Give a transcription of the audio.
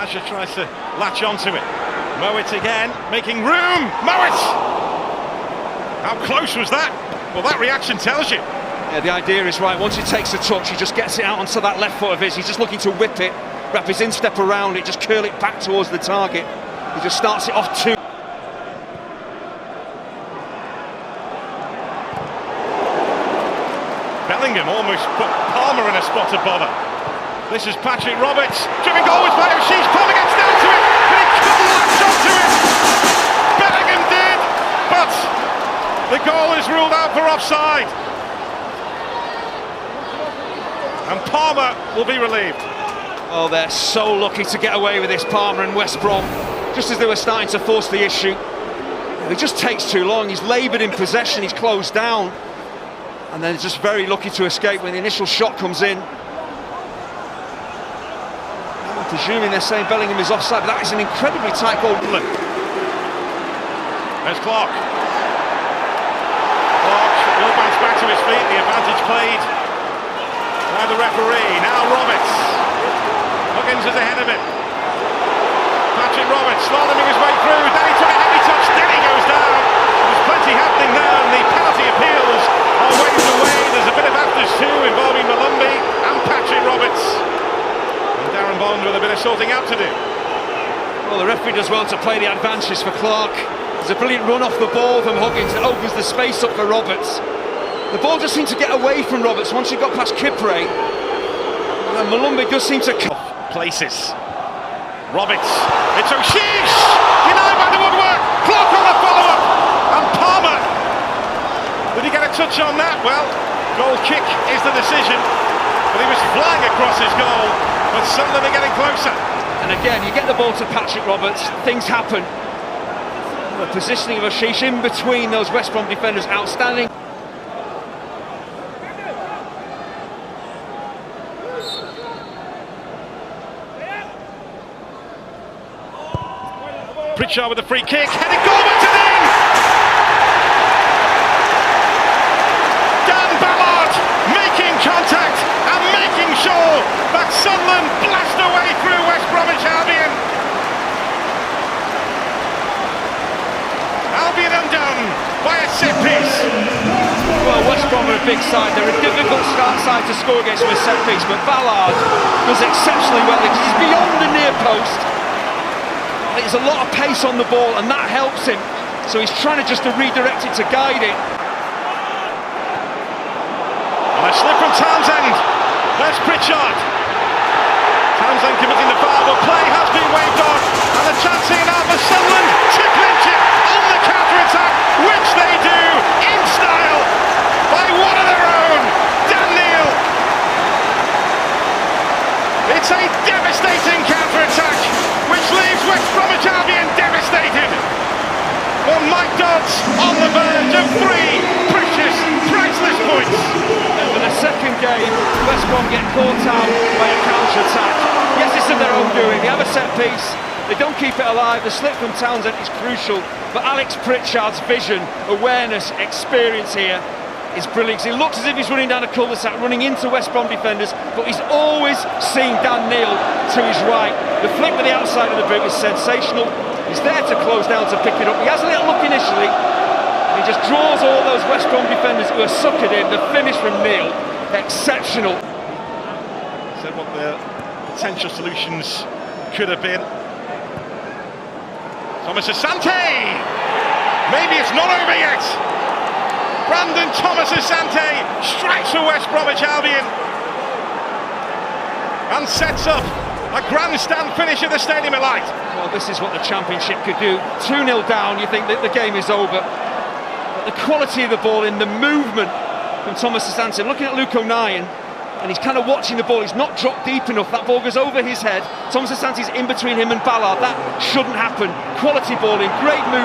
Asher tries to latch onto it. Mowat again, making room. Mowat! How close was that? Well, that reaction tells you. Yeah, the idea is right. Once he takes the touch, he just gets it out onto that left foot of his. He's just looking to whip it, wrap his instep around it, just curl it back towards the target. He just starts it off too. Bellingham almost put Palmer in a spot of bother. This is Patrick Roberts, driven goal with Mayo Sheesh. Palmer gets down to it, but he couldn't latch onto it. Bellingham did, but the goal is ruled out for offside. And Palmer will be relieved. Oh, they're so lucky to get away with this, Palmer and West Brom. Just as they were starting to force the issue. He just takes too long. He's laboured in possession, he's closed down. And then he's just very lucky to escape when the initial shot comes in. I'm presuming they're saying Bellingham is offside, but that is an incredibly tight goal. There's Clark. Clark will bounce back to his feet. The advantage played by the referee. Now Roberts. Huggins is ahead of him. Patrick Roberts slaloming his way through. Then he took a heavy touch. Then he goes down. There's plenty happening there, and the penalty appeals are waved away. There's a bit of afters too involving Malumbi and Patrick Roberts. And Darren Bond with a bit of sorting out to do. Well, the referee does well to play the advances for Clark. There's a brilliant run off the ball from Huggins that opens the space up for Roberts. The ball just seemed to get away from Roberts once he got past Kipre. And Malumbi does seem to places. Roberts, it's O'Sheesh, denied by the woodwork. Clark on the follow-up, and Palmer. Did he get a touch on that? Well, goal kick is the decision, but he was flying across his goal. But Sunderland are getting closer. And again, you get the ball to Patrick Roberts, things happen. The positioning of O'Sheesh in between those West Brom defenders, outstanding. Pritchard with a free kick, headed goal, but it's in! Dan Ballard making contact and making sure that Sunderland blast away through West Bromwich Albion. Albion undone by a set piece. Well, West Brom are a big side. They're a difficult side to score against with a set piece, but Ballard does exceptionally well because he's beyond the near post. There's a lot of pace on the ball and that helps him, so he's trying to just redirect it to guide it. And a slip from Townsend. There's Pritchard. Townsend committing the foul, but play has been waved off, and a chance here now for Sunderland to clinch it on the counter-attack, which they do in style by one of their own, Dan Neil. It's a devastating counter-attack which leaves West Bromwich Albion devastated. Well, Mike Dodds on the verge of 3 precious, priceless points. And for the second game, West Brom get caught out by a counter-attack. Yes, it's of their own doing. They have a set piece, they don't keep it alive. The slip from Townsend is crucial, but Alex Pritchard's vision, awareness, experience here is brilliant. He looks as if he's running down a cul-de-sac, running into West Brom defenders, but he's always seeing Dan Neil to his right. The flick with the outside of the boot is sensational. He's there to close down to pick it up. He has a little look initially, and he just draws all those West Brom defenders who are suckered in. The finish from Neil, exceptional. Said what the potential solutions could have been. Thomas Asante! Maybe it's not over yet! Brandon Thomas Asante strikes for West Bromwich Albion and sets up a grandstand finish at the Stadium of Light. Well, this is what the Championship could do. 2-0 down, you think that the game is over. But the quality of the ball in the movement from Thomas Asante, looking at Luke O'Nien, and he's kind of watching the ball. He's not dropped deep enough. That ball goes over his head. Thomas Asante's in between him and Ballard. That shouldn't happen. Quality ball in, great move.